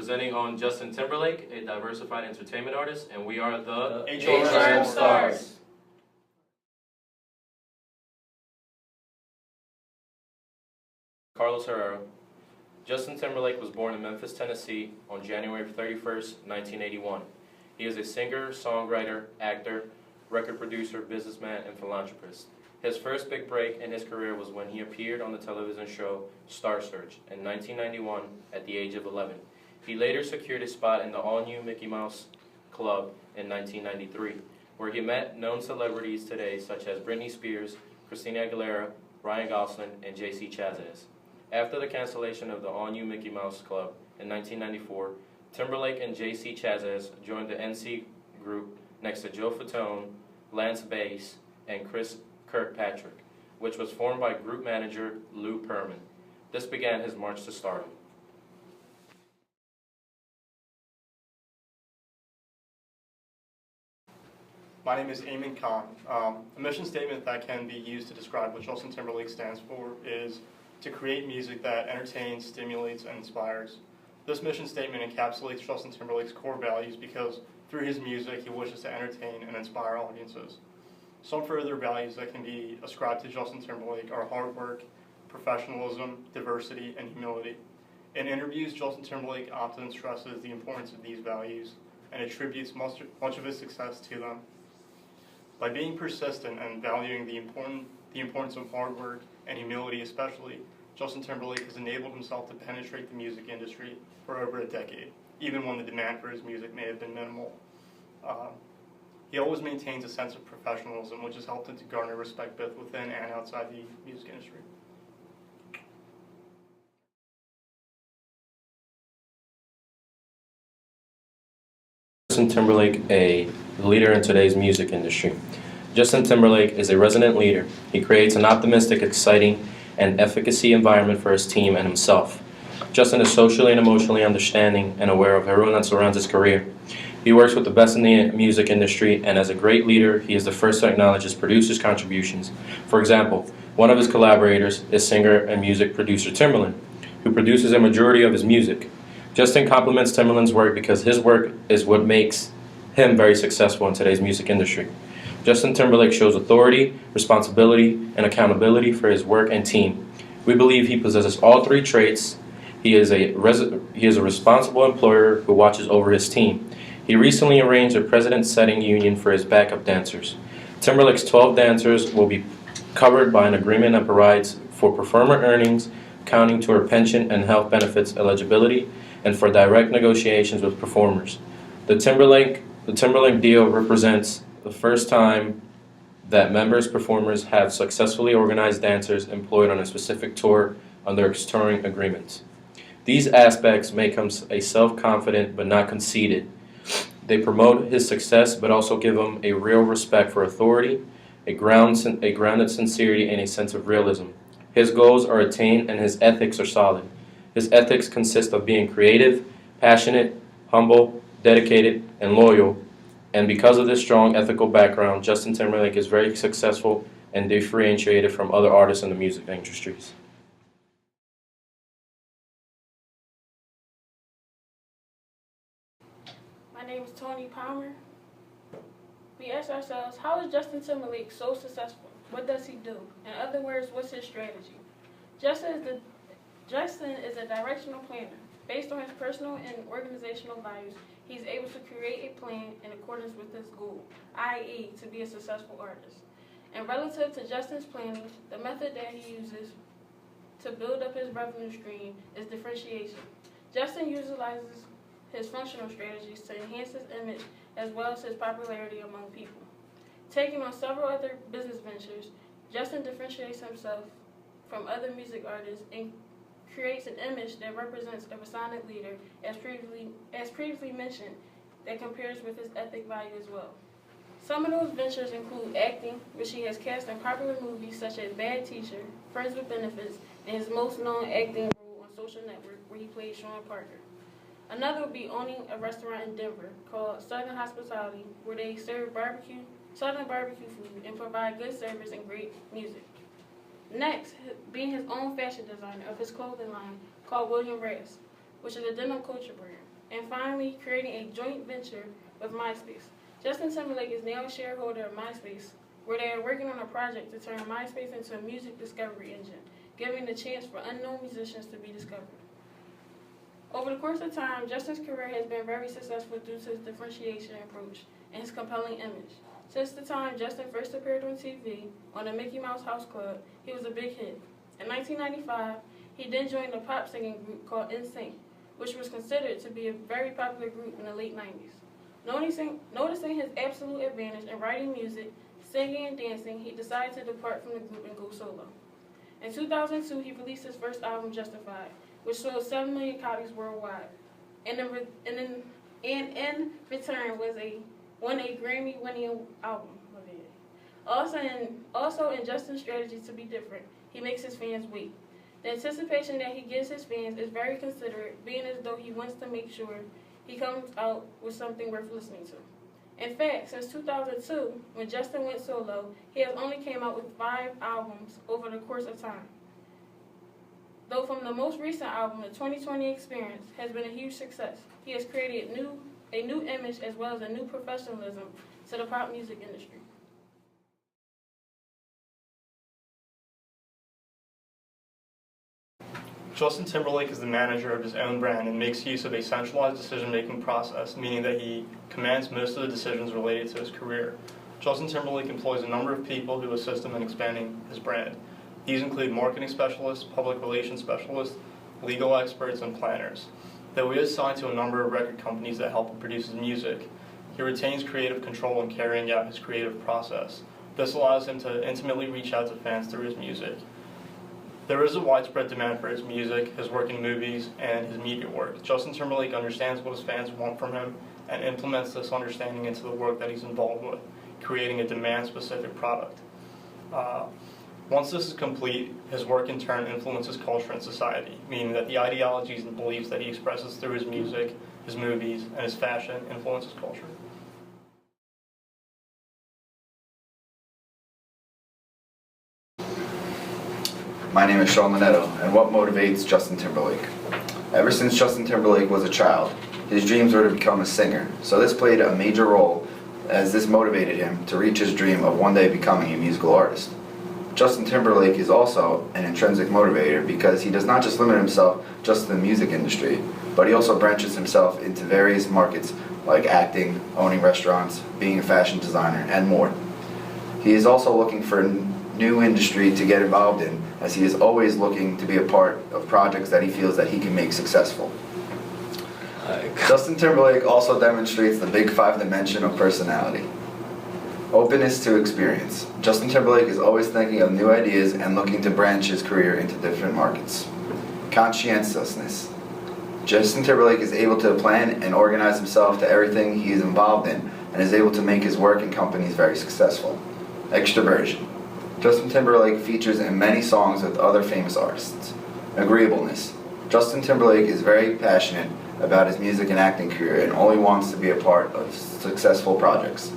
presenting on Justin Timberlake, a diversified entertainment artist, and we are the HRM Stars. Carlos Herrera. Justin Timberlake was born in Memphis, Tennessee on January 31st, 1981. He is a singer, songwriter, actor, record producer, businessman, and philanthropist. His first big break in his career was when he appeared on the television show Star Search in 1991 at the age of 11. He later secured a spot in the all-new Mickey Mouse Club in 1993, where he met known celebrities today such as Britney Spears, Christina Aguilera, Ryan Gosling, and J.C. Chasez. After the cancellation of the all-new Mickey Mouse Club in 1994, Timberlake and J.C. Chasez joined the NC group next to Joe Fatone, Lance Bass, and Chris Kirkpatrick, which was formed by group manager Lou Pearlman. This began his march to stardom. My name is Eamon Khan. A mission statement that can be used to describe what Justin Timberlake stands for is to create music that entertains, stimulates, and inspires. This mission statement encapsulates Justin Timberlake's core values because through his music he wishes to entertain and inspire audiences. Some further values that can be ascribed to Justin Timberlake are hard work, professionalism, diversity, and humility. In interviews, Justin Timberlake often stresses the importance of these values and attributes much of his success to them. By being persistent and valuing the importance of hard work and humility especially, Justin Timberlake has enabled himself to penetrate the music industry for over a decade, even when the demand for his music may have been minimal. He always maintains a sense of professionalism, which has helped him to garner respect both within and outside the music industry. Justin Timberlake, a leader in today's music industry. Justin Timberlake is a resident leader. He creates an optimistic, exciting, and efficacy environment for his team and himself. Justin is socially and emotionally understanding and aware of everyone that surrounds his career. He works with the best in the music industry, and as a great leader, he is the first to acknowledge his producers' contributions. For example, one of his collaborators is singer and music producer Timberlake, who produces a majority of his music. Justin compliments Timberlake's work because his work is what makes him very successful in today's music industry. Justin Timberlake shows authority, responsibility, and accountability for his work and team. We believe he possesses all three traits. He is a responsible employer who watches over his team. He recently arranged a precedent-setting union for his backup dancers. Timberlake's 12 dancers will be covered by an agreement that provides for performer earnings, accounting to her pension and health benefits eligibility, and for direct negotiations with performers. The Timberlake deal represents the first time that performers have successfully organized dancers employed on a specific tour under touring agreements. These aspects make him a self-confident but not conceited. They promote his success but also give him a real respect for authority, a grounded sincerity, and a sense of realism. His goals are attained and his ethics are solid. His ethics consist of being creative, passionate, humble, dedicated, and loyal. And because of this strong ethical background, Justin Timberlake is very successful and differentiated from other artists in the music industries. My name is Tony Palmer. We ask ourselves, how is Justin Timberlake so successful? What does he do? In other words, what's his strategy? Justin is a directional planner. Based on his personal and organizational values, he's able to create a plan in accordance with his goal, i.e. to be a successful artist. And relative to Justin's planning, the method that he uses to build up his revenue stream is differentiation. Justin utilizes his functional strategies to enhance his image as well as his popularity among people. Taking on several other business ventures, Justin differentiates himself from other music artists and creates an image that represents a resilient leader, as previously mentioned, that compares with his ethic value as well. Some of those ventures include acting, which he has cast in popular movies such as Bad Teacher, Friends with Benefits, and his most known acting role on Social Network, where he played Sean Parker. Another would be owning a restaurant in Denver called Southern Hospitality, where they serve Southern barbecue food and provide good service and great music. Next, being his own fashion designer of his clothing line called William Rass, which is a denim culture brand. And finally, creating a joint venture with MySpace. Justin Timberlake is now a shareholder of MySpace, where they are working on a project to turn MySpace into a music discovery engine, giving the chance for unknown musicians to be discovered. Over the course of time, Justin's career has been very successful due to his differentiation approach and his compelling image. Since the time Justin first appeared on TV on the Mickey Mouse House Club, he was a big hit. In 1995, he then joined a pop singing group called NSYNC, which was considered to be a very popular group in the late 90s. Noticing his absolute advantage in writing music, singing, and dancing, he decided to depart from the group and go solo. In 2002, he released his first album, Justified, which sold 7 million copies worldwide, and in return won a Grammy-winning album. Also in Justin's strategy to be different, he makes his fans wait. The anticipation that he gives his fans is very considerate, being as though he wants to make sure he comes out with something worth listening to. In fact, since 2002, when Justin went solo, he has only came out with 5 albums over the course of time. Though from the most recent album, the 2020 Experience, has been a huge success, he has created a new image as well as a new professionalism to the pop music industry. Justin Timberlake is the manager of his own brand and makes use of a centralized decision-making process, meaning that he commands most of the decisions related to his career. Justin Timberlake employs a number of people who assist him in expanding his brand. These include marketing specialists, public relations specialists, legal experts, and planners. Though he is signed to a number of record companies that help him produce his music, he retains creative control in carrying out his creative process. This allows him to intimately reach out to fans through his music. There is a widespread demand for his music, his work in movies, and his media work. Justin Timberlake understands what his fans want from him and implements this understanding into the work that he's involved with, creating a demand-specific product. Once this is complete, his work in turn influences culture and society, meaning that the ideologies and beliefs that he expresses through his music, his movies, and his fashion influences culture. My name is Sean Linetto, and what motivates Justin Timberlake? Ever since Justin Timberlake was a child, his dreams were to become a singer, so this played a major role as this motivated him to reach his dream of one day becoming a musical artist. Justin Timberlake is also an intrinsic motivator because he does not just limit himself just to the music industry, but he also branches himself into various markets like acting, owning restaurants, being a fashion designer, and more. He is also looking for a new industry to get involved in, as he is always looking to be a part of projects that he feels that he can make successful. Justin Timberlake also demonstrates the big 5 dimension of personality. Openness to experience. Justin Timberlake is always thinking of new ideas and looking to branch his career into different markets. Conscientiousness. Justin Timberlake is able to plan and organize himself to everything he is involved in and is able to make his work and companies very successful. Extroversion. Justin Timberlake features in many songs with other famous artists. Agreeableness. Justin Timberlake is very passionate about his music and acting career and only wants to be a part of successful projects.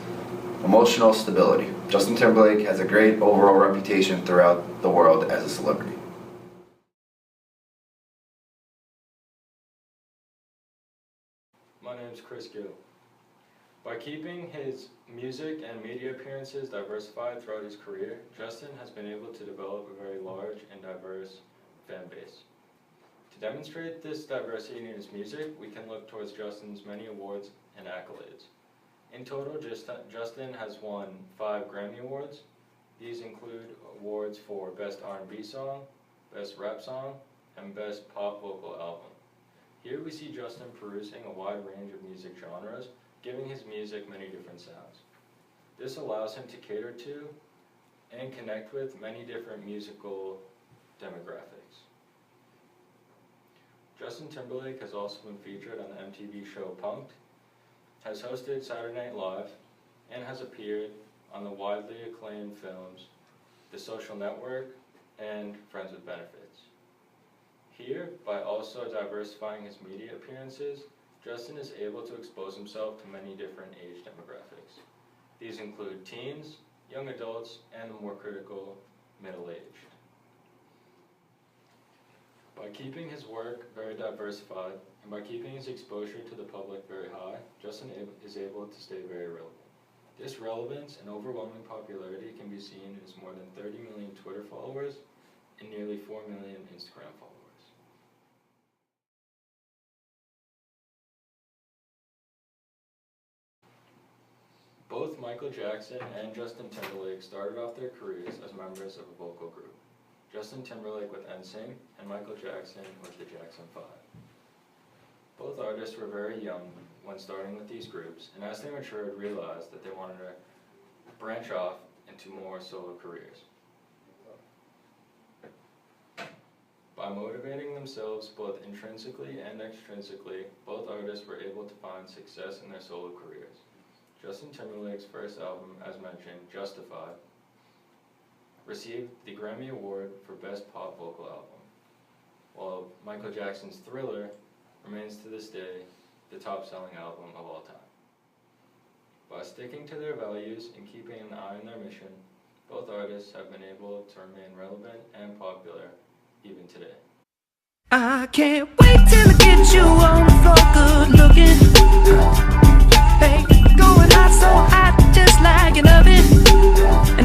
Emotional stability. Justin Timberlake has a great overall reputation throughout the world as a celebrity. My name is Chris Gill. By keeping his music and media appearances diversified throughout his career, Justin has been able to develop a very large and diverse fan base. To demonstrate this diversity in his music, we can look towards Justin's many awards and accolades. In total, Justin has won 5 Grammy Awards. These include awards for Best R&B Song, Best Rap Song, and Best Pop Vocal Album. Here we see Justin perusing a wide range of music genres, giving his music many different sounds. This allows him to cater to and connect with many different musical demographics. Justin Timberlake has also been featured on the MTV show Punk'd, has hosted Saturday Night Live, and has appeared on the widely acclaimed films The Social Network and Friends with Benefits. Here, by also diversifying his media appearances, Justin is able to expose himself to many different age demographics. These include teens, young adults, and the more critical, middle-aged. By keeping his work very diversified and by keeping his exposure to the public very high, Justin is able to stay very relevant. This relevance and overwhelming popularity can be seen in his more than 30 million Twitter followers and nearly 4 million Instagram followers. Both Michael Jackson and Justin Timberlake started off their careers as members of a vocal group. Justin Timberlake with NSYNC and Michael Jackson with the Jackson 5. Both artists were very young when starting with these groups, and as they matured, realized that they wanted to branch off into more solo careers. By motivating themselves both intrinsically and extrinsically, both artists were able to find success in their solo careers. Justin Timberlake's first album, as mentioned, Justified, received the Grammy Award for Best Pop Vocal Album, while Michael Jackson's Thriller remains to this day the top-selling album of all time. By sticking to their values and keeping an eye on their mission, both artists have been able to remain relevant and popular even today. I can't wait till I get you